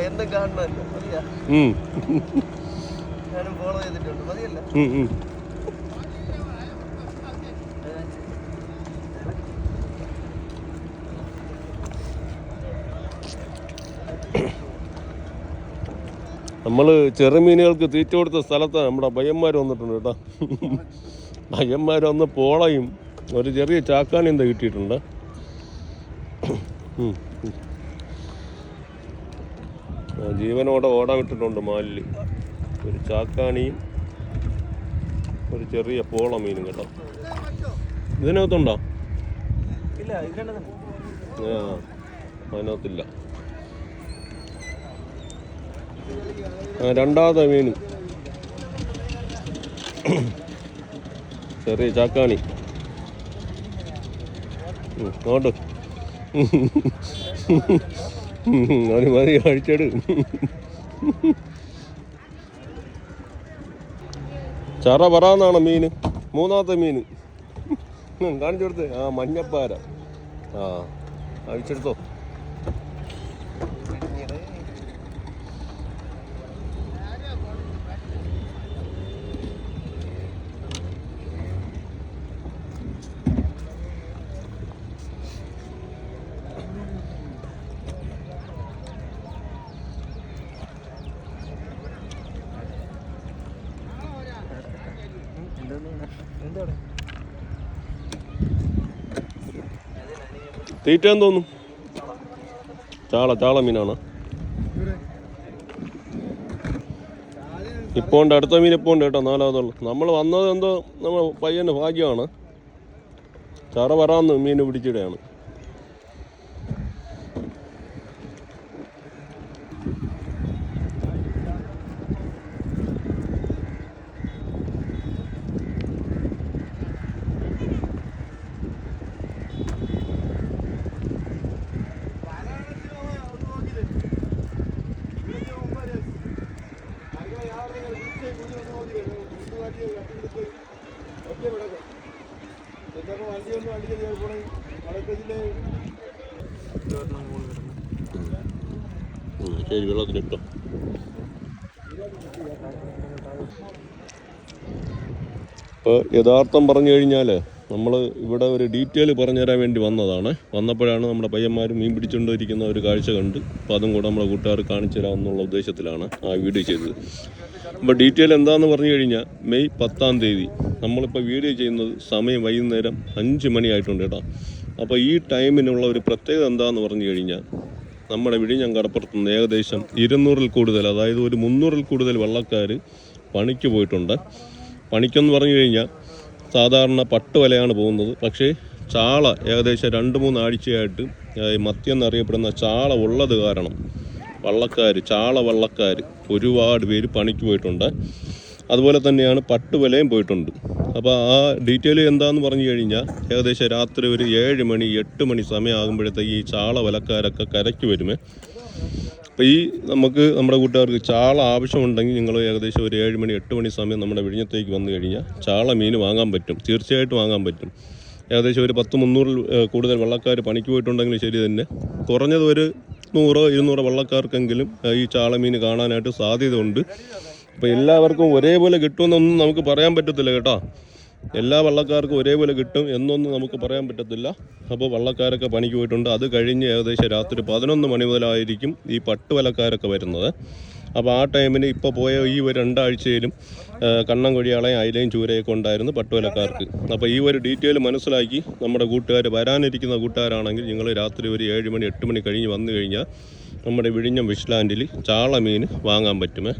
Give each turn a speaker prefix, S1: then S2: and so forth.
S1: എന്നെ കാണണല്ലോ മതിയാ, ഞാനും ഫോളോ ചെയ്തിട്ടുണ്ട് മതിയല്ല.
S2: നമ്മൾ ചെറുമീനുകൾക്ക് തീറ്റ കൊടുത്ത സ്ഥലത്ത് നമ്മുടെ പയ്യന്മാർ വന്നിട്ടുണ്ട് കേട്ടോ. പയ്യന്മാർ വന്ന് പോളയും ഒരു ചെറിയ ചാക്കാനും എന്താ കിട്ടിയിട്ടുണ്ട്. ജീവനോടെ ഓടാൻ വിട്ടിട്ടുണ്ട് മാലിൽ. ഒരു ചാക്കാണിയും ഒരു ചെറിയ പോള മീനും കേട്ടോ. ഇതിനകത്തുണ്ടോ? അതിനകത്തില്ല. രണ്ടാമത്തെ മീൻ ചെറിയ ചാക്കാണി. നോട്ട് അവന് മതി, കഴിച്ചെടു. ചറ പറയാന്നാണ് മീന്. മൂന്നാമത്തെ മീന് കാണിച്ചു കൊടുത്ത്. മഞ്ഞപ്പാര. അഴിച്ചെടുത്തോ. തീറ്റയെന്ന് തോന്നും. ചാള മീനാണ്. ഇപ്പോൾ ഉണ്ട്, അടുത്ത മീൻ ഇപ്പോൾ ഉണ്ട് കേട്ടോ. നാലാമതുള്ളു. നമ്മൾ വന്നത് എന്തോ നമ്മൾ പയ്യൻ്റെ ഭാഗ്യമാണ്. ചറ വരാന്ന് മീൻ പിടിച്ചിടുകയാണ്. ശരി, വെള്ളത്തിലിട്ടോ. ഇപ്പോൾ യഥാർത്ഥം പറഞ്ഞു കഴിഞ്ഞാൽ നമ്മൾ ഇവിടെ ഒരു ഡീറ്റെയിൽ പറഞ്ഞു തരാൻ വേണ്ടി വന്നപ്പോഴാണ് നമ്മുടെ പയ്യന്മാർ മീൻ പിടിച്ചുകൊണ്ടിരിക്കുന്ന ഒരു കാഴ്ച കണ്ട്. അപ്പോൾ അതും കൂടെ നമ്മുടെ കൂട്ടുകാർ കാണിച്ചു തരാമെന്നുള്ള ഉദ്ദേശത്തിലാണ് ആ വീഡിയോ ചെയ്തത്. അപ്പോൾ ഡീറ്റെയിൽ എന്താണെന്ന് പറഞ്ഞു കഴിഞ്ഞാൽ മെയ് 10-ാം തീയതി നമ്മളിപ്പോൾ വീഡിയോ ചെയ്യുന്നത് സമയം വൈകുന്നേരം 5 മണിയായിട്ടുണ്ട് കേട്ടോ. അപ്പോൾ ഈ ടൈമിനുള്ള ഒരു പ്രത്യേകത എന്താണെന്ന് പറഞ്ഞു കഴിഞ്ഞാൽ നമ്മുടെ വിഴിഞ്ഞം കടപ്പുറത്തുനിന്ന് ഏകദേശം 200-ൽ കൂടുതൽ, അതായത് ഒരു 300-ൽ കൂടുതൽ വള്ളക്കാർ പണിക്ക് പോയിട്ടുണ്ട്. പണിക്കെന്ന് പറഞ്ഞു കഴിഞ്ഞാൽ സാധാരണ പട്ടുവലയാണ് പോകുന്നത്. പക്ഷേ ചാള ഏകദേശം 2-3 ആഴ്ചയായിട്ട് മത്തി എന്നറിയപ്പെടുന്ന ചാള ഉള്ളത് കാരണം ചാള വള്ളക്കാർ ഒരുപാട് പേര് പണിക്ക് പോയിട്ടുണ്ട്. അതുപോലെ തന്നെയാണ് പട്ടുവലയും പോയിട്ടുണ്ട്. അപ്പോൾ ആ ഡീറ്റെയിൽ എന്താണെന്ന് പറഞ്ഞു കഴിഞ്ഞാൽ ഏകദേശം രാത്രി ഒരു 7 മണി 8 മണി സമയമാകുമ്പോഴത്തേക്ക് ഈ ചാള വലക്കാരൊക്കെ കരയ്ക്ക് വരുമേ. അപ്പോൾ ഈ നമ്മുടെ കൂട്ടുകാർക്ക് ചാള ആവശ്യമുണ്ടെങ്കിൽ നിങ്ങൾ ഏകദേശം ഒരു 7 മണി 8 മണി സമയം നമ്മുടെ വിഴിഞ്ഞത്തേക്ക് വന്നു കഴിഞ്ഞാൽ ചാള മീൻ വാങ്ങാൻ പറ്റും. തീർച്ചയായിട്ടും വാങ്ങാൻ പറ്റും. ഏകദേശം ഒരു 100-300-ൽ കൂടുതൽ വള്ളക്കാർ പണിക്ക് പോയിട്ടുണ്ടെങ്കിൽ ശരി തന്നെ കുറഞ്ഞത് ഒരു 100-200 വള്ളക്കാർക്കെങ്കിലും ഈ ചാള മീൻ കാണാനായിട്ട് സാധ്യതയുണ്ട്. അപ്പോൾ എല്ലാവർക്കും ഒരേപോലെ കിട്ടുമെന്നൊന്നും നമുക്ക് പറയാൻ പറ്റത്തില്ല കേട്ടോ. എല്ലാ വള്ളക്കാർക്കും ഒരേപോലെ കിട്ടും എന്നൊന്നും നമുക്ക് പറയാൻ പറ്റത്തില്ല. അപ്പോൾ വള്ളക്കാരൊക്കെ പണിക്ക് പോയിട്ടുണ്ട്. അത് കഴിഞ്ഞ് ഏകദേശം രാത്രി 11 മണി മുതലായിരിക്കും ഈ പട്ടുവലക്കാരൊക്കെ വരുന്നത്. അപ്പോൾ ആ ടൈമിന് ഇപ്പോൾ പോയ ഈ ഒരു 2 ആഴ്ചയിലും കണ്ണം കൊഴിയാളയും അയിലയും ചൂരയൊക്കെ ഉണ്ടായിരുന്നു പട്ടുവലക്കാർക്ക്. അപ്പോൾ ഈ ഒരു ഡീറ്റെയിൽ മനസ്സിലാക്കി നമ്മുടെ കൂട്ടുകാർ വരാനിരിക്കുന്ന കൂട്ടുകാരാണെങ്കിൽ നിങ്ങൾ രാത്രി ഒരു 7 മണി 8 മണി കഴിഞ്ഞ് വന്നു കഴിഞ്ഞാൽ നമ്മുടെ വിഴിഞ്ഞം ഫിഷ് ലാൻഡിൽ ചാള മീൻ വാങ്ങാൻ പറ്റുമേ.